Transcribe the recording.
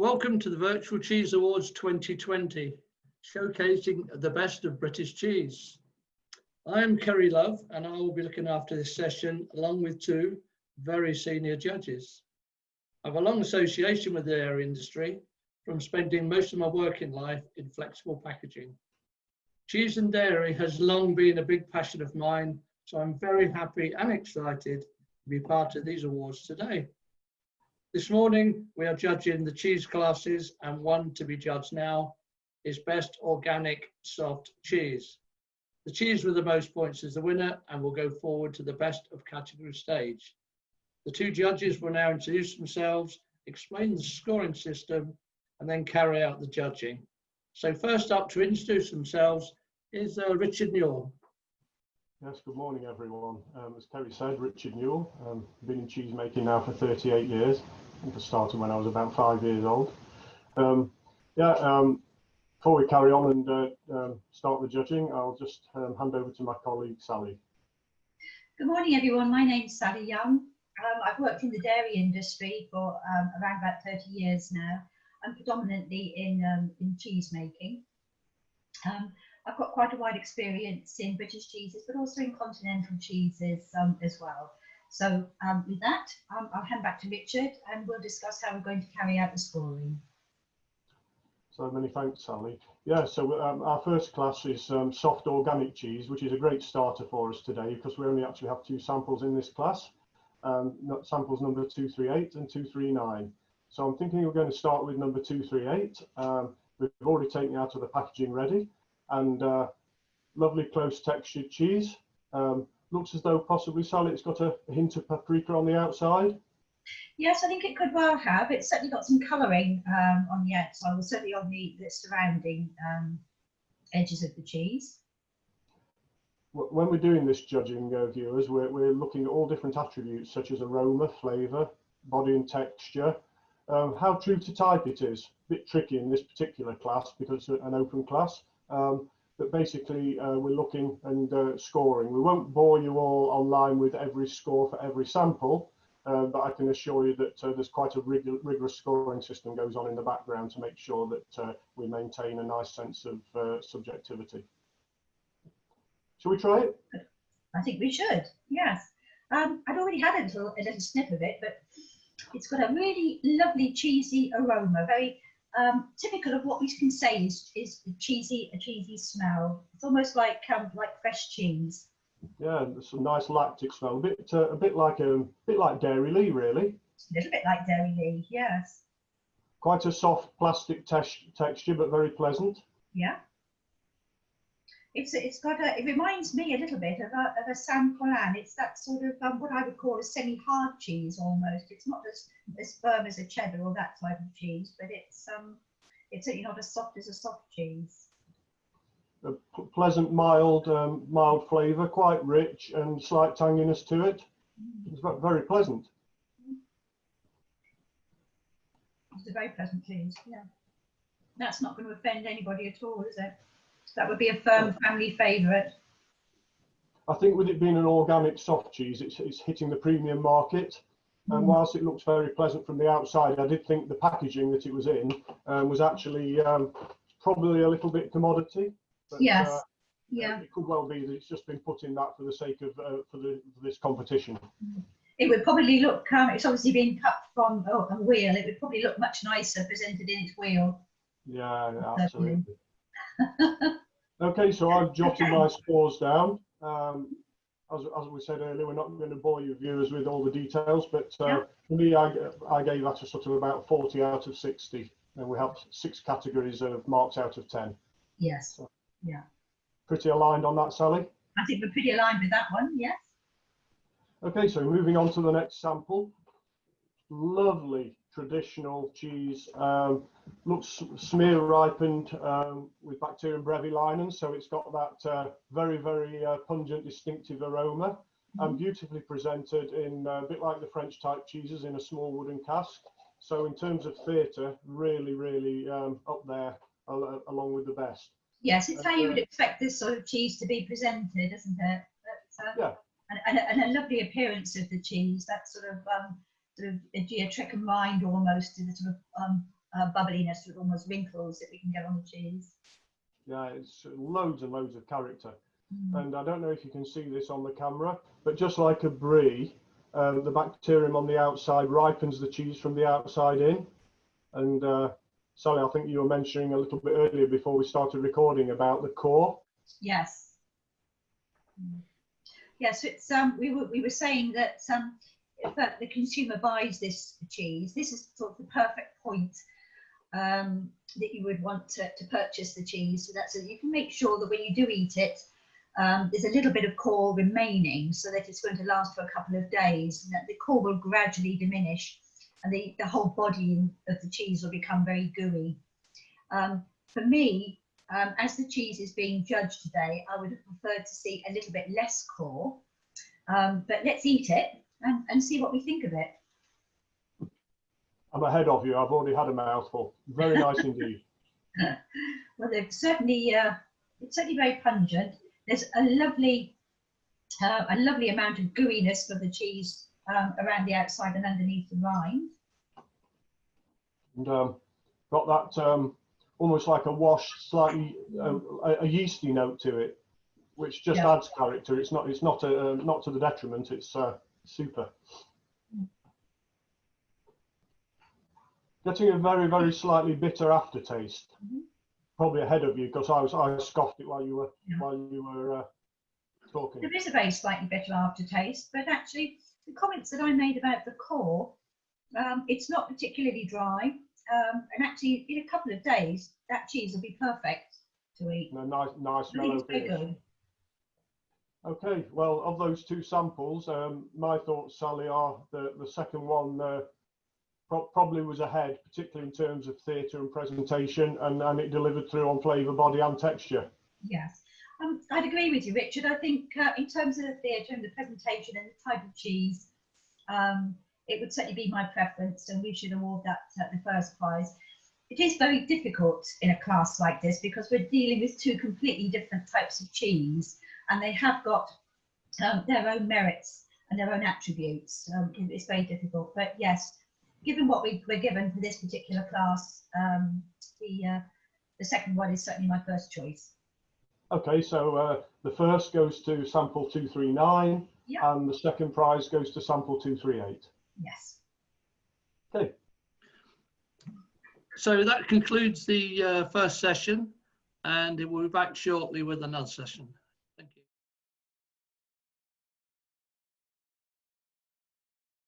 Welcome to the Virtual Cheese Awards 2020, showcasing the best of British cheese. I am Kerry Love and I will be looking after this session along with two very senior judges. I have a long association with the dairy industry from spending most of my working life in flexible packaging. Cheese and dairy has long been a big passion of mine, so I'm very happy and excited to be part of these awards today. This morning, we are judging the cheese classes, and one to be judged now is Best Organic Soft Cheese. The cheese with the most points is the winner and will go forward to the best of category stage. The two judges will now introduce themselves, explain the scoring system, and then carry out the judging. So first up to introduce themselves is Richard Newell. Yes, good morning everyone. As Kerry said, Richard Newell. Been in cheese making now for 38 years. I think I started when I was about 5 years old. Before we carry on and start the judging, I'll just hand over to my colleague Sally. Good morning everyone, my name's Sally Young. I've worked in the dairy industry for around about 30 years now, and predominantly in cheese making. I've got quite a wide experience in British cheeses, but also in continental cheeses as well. So with that, I'll hand back to Richard and we'll discuss how we're going to carry out the scoring. So many thanks, Sally. Yeah, so our first class is soft organic cheese, which is a great starter for us today because we only actually have two samples in this class, samples number 238 and 239. So I'm thinking we're going to start with number 238. We've already taken it out of the packaging ready. And lovely close textured cheese. Looks as though possibly, Sally, it's got a hint of paprika on the outside. Yes, I think it could well have. It's certainly got some colouring on the outside, or certainly on the surrounding edges of the cheese. When we're doing this judging, viewers, we're looking at all different attributes such as aroma, flavour, body and texture. How true to type it is, a bit tricky in this particular class because it's an open class. But basically we're looking and scoring. We won't bore you all online with every score for every sample, but I can assure you that there's quite a rigorous scoring system goes on in the background to make sure that we maintain a nice sense of subjectivity. Shall we try it? I think we should, yes. I'd already had a little sniff of it, but it's got a really lovely cheesy aroma, very typical of what we can say is a cheesy smell. It's almost like fresh cheese. Yeah, there's some nice lactic smell. A bit like Dairy Lee, really. A little bit like Dairy Lee, yes. Quite a soft plastic texture, but very pleasant. Yeah. It reminds me a little bit of a San Polan. It's that sort of what I would call a semi-hard cheese almost. It's not as firm as a cheddar or that type of cheese, but it's certainly not as soft as a soft cheese. A pleasant, mild flavour, quite rich and slight tanginess to it. It's very pleasant. It's a very pleasant cheese, yeah. That's not going to offend anybody at all, is it? That would be a firm family favourite. I think with it being an organic soft cheese, it's hitting the premium market. And whilst it looks very pleasant from the outside, I did think the packaging that it was in was actually probably a little bit commodity. But, yes. It could well be that it's just been put in that for the sake of for this competition. It would probably look. It's obviously been cut from a wheel. It would probably look much nicer presented in its wheel. Yeah, absolutely. Okay, so I've jotted my scores down. As we said earlier, we're not going to bore you viewers with all the details, but for me, I gave that a sort of about 40 out of 60, and we have 6 categories of marks out of 10. Yes. So, yeah. Pretty aligned on that, Sally? I think we're pretty aligned with that one, yes. Okay, so moving on to the next sample. Lovely traditional cheese, looks smear ripened with Bacterium brevilinens, so it's got that very pungent distinctive aroma, and beautifully presented in a bit like the French type cheeses in a small wooden cask. So in terms of theatre, really up there along with the best. Yes, it's how you would expect this sort of cheese to be presented, isn't it? Yeah. And a lovely appearance of the cheese, that sort of a geotrichum rind almost, the sort of bubbliness with almost wrinkles that we can get on the cheese. Yeah, it's loads and loads of character. And I don't know if you can see this on the camera, but just like a brie, the bacterium on the outside ripens the cheese from the outside in. And Sally, I think you were mentioning a little bit earlier before we started recording about the core. Yes. Yes, it's we were saying that if the consumer buys this cheese, this is sort of the perfect point that you would want to purchase the cheese. So that's so you can make sure that when you do eat it, there's a little bit of core remaining, so that it's going to last for a couple of days, and that the core will gradually diminish, and the whole body of the cheese will become very gooey. For me, as the cheese is being judged today, I would have preferred to see a little bit less core, but let's eat it and see what we think of it. I'm ahead of you. I've already had a mouthful. Very nice indeed. Well, they've certainly, it's certainly very pungent. There's a lovely amount of gooiness for the cheese around the outside and underneath the rind. And got that almost like a wash, slightly a yeasty note to it, which just adds character. It's not to the detriment. It's super. Getting a very, very slightly bitter aftertaste. Probably ahead of you, because I scoffed it while you were talking. There is a very slightly bitter aftertaste, but actually the comments that I made about the core, it's not particularly dry, and actually in a couple of days that cheese will be perfect to eat. A nice mellow finish. Okay, well, of those two samples, my thoughts, Sally, are the second one probably was ahead, particularly in terms of theatre and presentation, and it delivered through on flavour, body and texture. Yes, I'd agree with you, Richard. I think in terms of the theatre and the presentation and the type of cheese, it would certainly be my preference, and we should award that the first prize. It is very difficult in a class like this because we're dealing with two completely different types of cheese, and they have got their own merits and their own attributes. It's very difficult, but yes, given what we're given for this particular class, the second one is certainly my first choice. Okay, so the first goes to sample 239, and the second prize goes to sample 238. Yes. Okay. So that concludes the first session, and we'll be back shortly with another session.